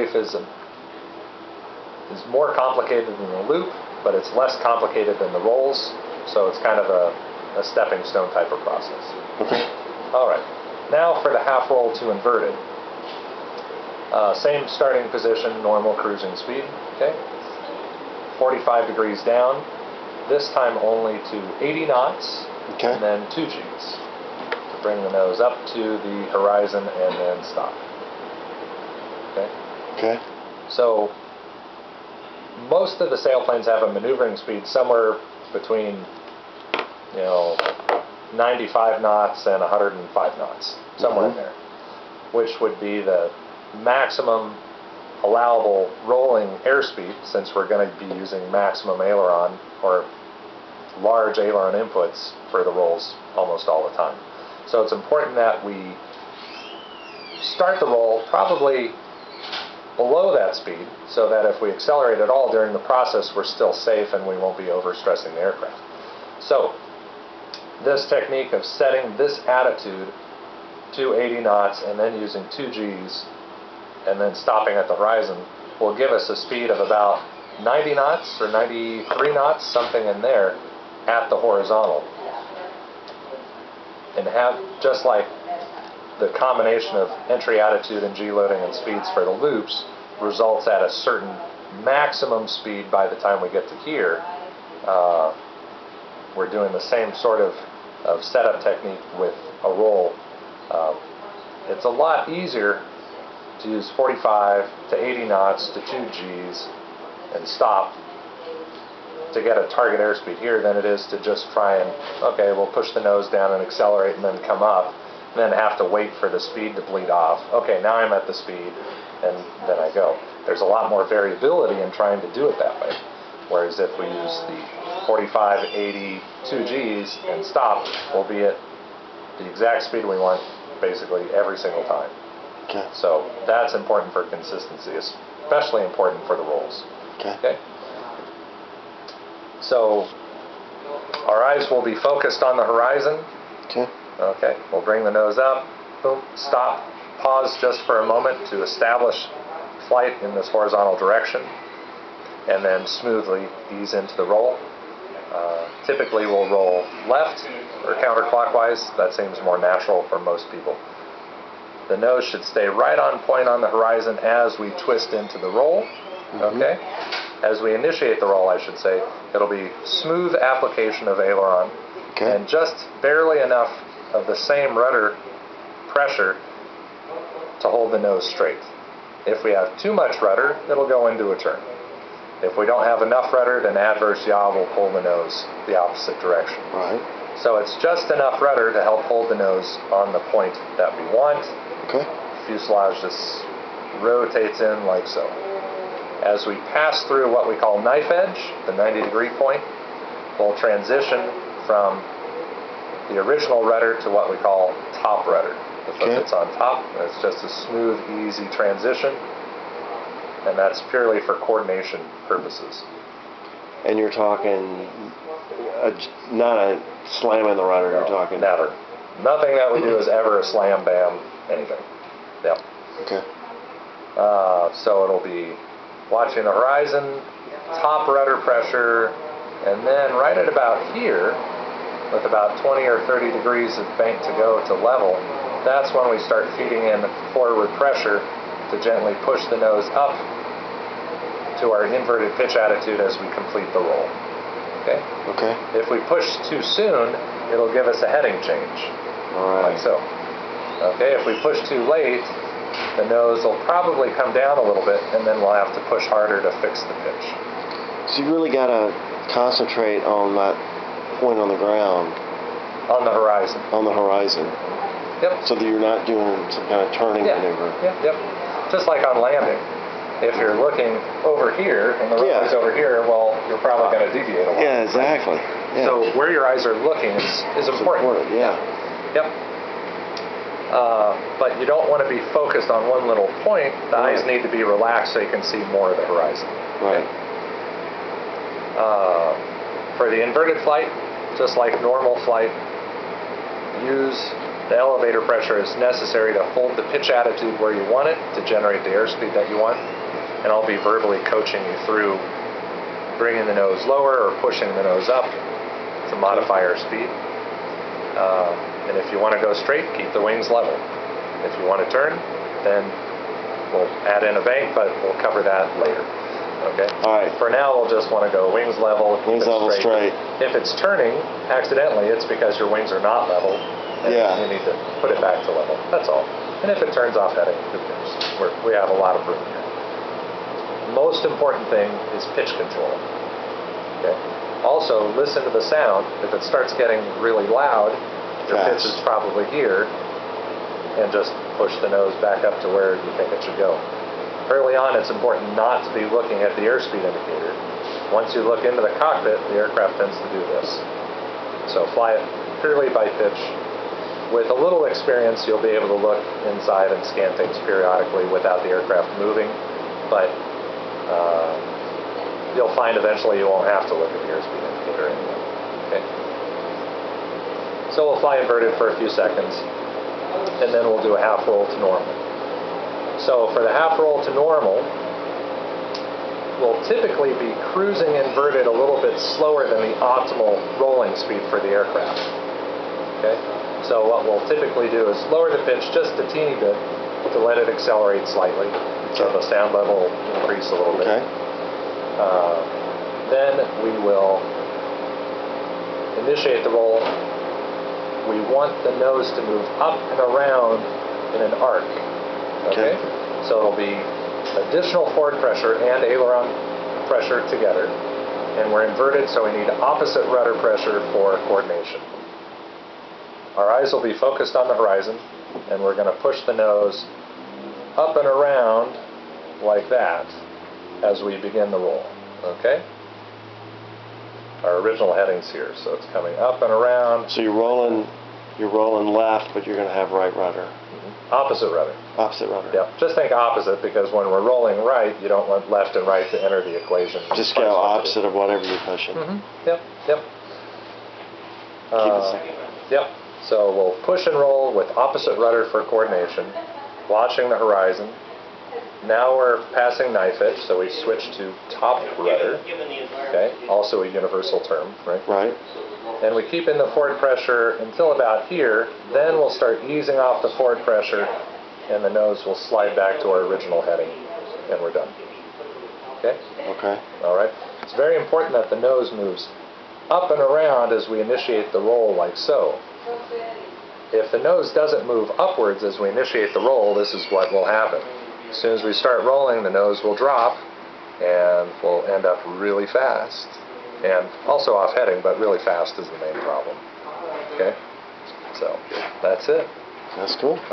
life is more complicated than the loop, but it's less complicated than the rolls, so it's kind of a stepping stone type of process. Okay. All right, now for the half roll to inverted. Same starting position, normal cruising speed, okay? 45 degrees down, this time only to 80 knots, Okay. and then 2 Gs to bring the nose up to the horizon and then stop. Okay? Okay. So most of the sailplanes have a maneuvering speed somewhere between 95 knots and 105 knots, somewhere in there, which would be the maximum allowable rolling airspeed, since we're going to be using maximum aileron or large aileron inputs for the rolls almost all the time. So it's important that we start the roll probably below that speed, so that if we accelerate at all during the process, we're still safe and we won't be overstressing the aircraft. So this technique of setting this attitude to 80 knots and then using 2 Gs and then stopping at the horizon will give us a speed of about 90 knots or 93 knots, something in there, at the horizontal. And have, just like the combination of entry attitude and G loading and speeds for the loops results at a certain maximum speed by the time we get to here, we're doing the same sort of setup technique with a roll. It's a lot easier to use 45 to 80 knots to 2 Gs and stop to get a target airspeed here than it is to just try and, okay, we'll push the nose down and accelerate and then come up, and then have to wait for the speed to bleed off. Okay, now I'm at the speed, and then I go. There's a lot more variability in trying to do it that way. Whereas if we use the 45, 80, 2 Gs and stop, we'll be at the exact speed we want basically every single time. Okay. So that's important for consistency, especially important for the rolls. Okay. So our eyes will be focused on the horizon. Okay. Okay. We'll bring the nose up. Boom. Stop. Pause just for a moment to establish flight in this horizontal direction, and then smoothly ease into the roll. Typically we'll roll left or counterclockwise. That seems more natural for most people. The nose should stay right on point on the horizon as we twist into the roll. Okay? As we initiate the roll, I should say, it'll be smooth application of aileron, and just barely enough of the same rudder pressure to hold the nose straight. If we have too much rudder, it'll go into a turn. If we don't have enough rudder, then adverse yaw will pull the nose the opposite direction. Right. So it's just enough rudder to help hold the nose on the point that we want. Okay. Fuselage just rotates in like so. As we pass through what we call knife edge, the 90-degree point, we'll transition from the original rudder to what we call top rudder. The foot that's on top, and it's just a smooth, easy transition, and that's purely for coordination purposes. And you're talking not a slam in the rudder, No, you're talking... Never. Nothing that we do is ever a slam, bam, anything. Yep. Okay. So it'll be watching the horizon, top rudder pressure, and then right at about here, with about 20 or 30 degrees of bank to go to level, that's when we start feeding in forward pressure to gently push the nose up to our inverted pitch attitude as we complete the roll. Okay? Okay. If we push too soon, it'll give us a heading change. All right. Like so. Okay, if we push too late, the nose will probably come down a little bit, and then we'll have to push harder to fix the pitch. So you really got to concentrate on that point on the ground. On the horizon. On the horizon. Yep. So that you're not doing some kind of turning maneuver. Yep. Just like on landing. If you're looking over here, and the runway's over here, well, you're probably going to deviate a lot. Yeah, exactly. Yeah. So where your eyes are looking is important. Yeah. Yep. But you don't want to be focused on one little point. The eyes need to be relaxed so you can see more of the horizon. Right. For the inverted flight, just like normal flight, use The elevator pressure is necessary to hold the pitch attitude where you want it to generate the airspeed that you want. And I'll be verbally coaching you through bringing the nose lower or pushing the nose up to modify our speed. And if you want to go straight, keep the wings level. If you want to turn, then we'll add in a bank, but we'll cover that later. Okay? All right. For now, we'll just want to go wings level. Wings level straight. If it's turning accidentally, it's because your wings are not level. And you need to put it back to level. That's all. And if it turns off heading, who cares? We have a lot of room here. Most important thing is pitch control. Okay? Also, listen to the sound. If it starts getting really loud, your pitch is probably here, and just push the nose back up to where you think it should go. Early on, it's important not to be looking at the airspeed indicator. Once you look into the cockpit, the aircraft tends to do this. So fly it purely by pitch. With a little experience, you'll be able to look inside and scan things periodically without the aircraft moving, but you'll find eventually you won't have to look at the airspeed indicator anymore. Okay. So we'll fly inverted for a few seconds, and then we'll do a half roll to normal. So for the half roll to normal, we'll typically be cruising inverted a little bit slower than the optimal rolling speed for the aircraft. Okay? So what we'll typically do is lower the pitch just a teeny bit to let it accelerate slightly, so the sound level will increase a little bit. Okay. Then we will initiate the roll. We want the nose to move up and around in an arc. Okay? So it'll be additional forward pressure and aileron pressure together. And we're inverted, so we need opposite rudder pressure for coordination. Our eyes will be focused on the horizon, and we're going to push the nose up and around like that as we begin the roll. Okay? Our original heading's here, so it's coming up and around. So you're rolling left, but you're going to have right rudder. Opposite rudder. Opposite rudder. Yeah, just think opposite, because when we're rolling right, you don't want left and right to enter the equation. Just go opposite of whatever you're pushing. Yep. Keep it simple. Yep. So we'll push and roll with opposite rudder for coordination, watching the horizon. Now we're passing knife edge, so we switch to top rudder. Okay, also a universal term, right? Right. And we keep in the forward pressure until about here. Then we'll start easing off the forward pressure, and the nose will slide back to our original heading, and we're done. Okay? Okay. All right. It's very important that the nose moves up and around as we initiate the roll, like so. If the nose doesn't move upwards as we initiate the roll, this is what will happen. As soon as we start rolling, the nose will drop, and we'll end up really fast. And also off heading, but really fast is the main problem. Okay? So, that's it. That's cool.